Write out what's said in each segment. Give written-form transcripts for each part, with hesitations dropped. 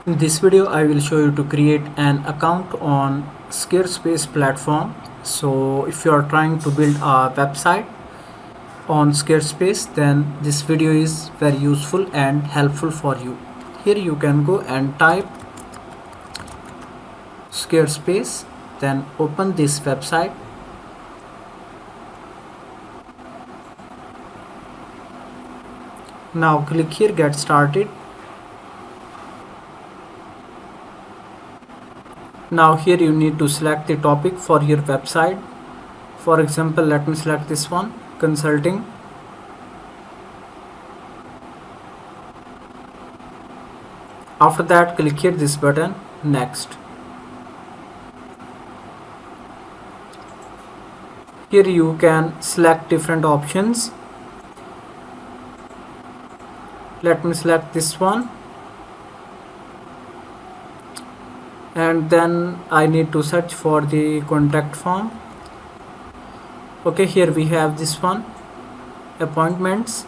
In this video I will show you to create an account on Squarespace platform. So if you are trying to build a website on Squarespace, then this video is very useful and helpful for you. Here you can go and type Squarespace, then open this website. Now click here get started. Now here you need to select the topic for your website. For example, let me select this one, consulting. After that, click here this button, next. Here you can select different options. Let me select this one. And then I need to search for the contact form. Okay, here we have this one, appointments.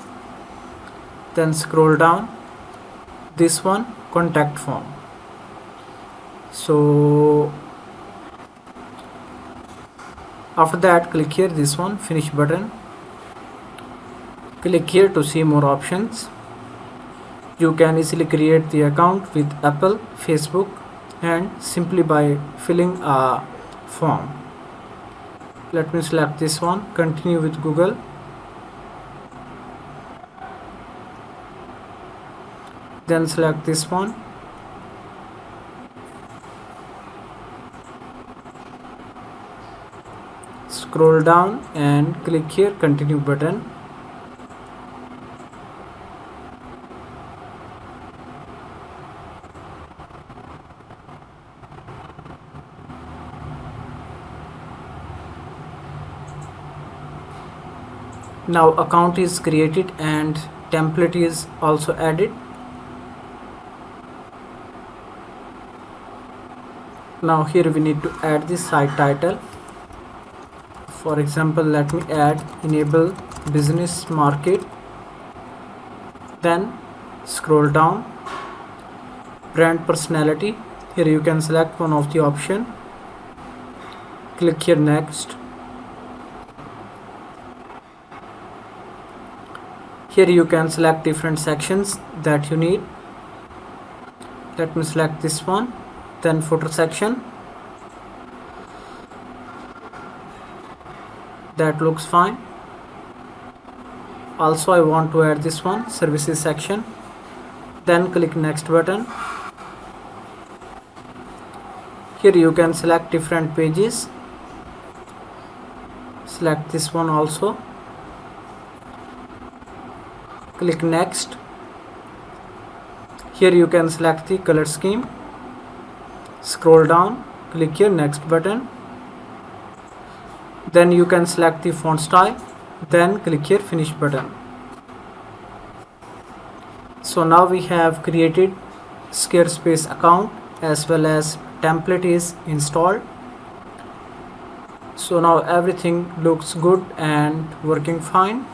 Then scroll down, this one, contact form. So after that, click here this one, finish button. Click here to see more options. You can easily create the account with Apple, Facebook, and simply by filling a form. Let me select this one, continue with Google. Then select this one. Scroll down and click here continue button. Now account is created and template is also added. Now here we need to add the site title. For example, let me add enable business market. Then scroll down, brand personality. Here you can select one of the option. Click here next. Here you can select different sections that you need. Let me select this one, then footer section. That looks fine. Also I want to add this one, services section. Then click next button. Here you can select different pages. Select this one also. Click next. Here you can select the color scheme. Scroll down, click here next button. Then you can select the font style. Then click here finish button. So now we have created Squarespace account as well as template is installed. So now everything looks good and working fine.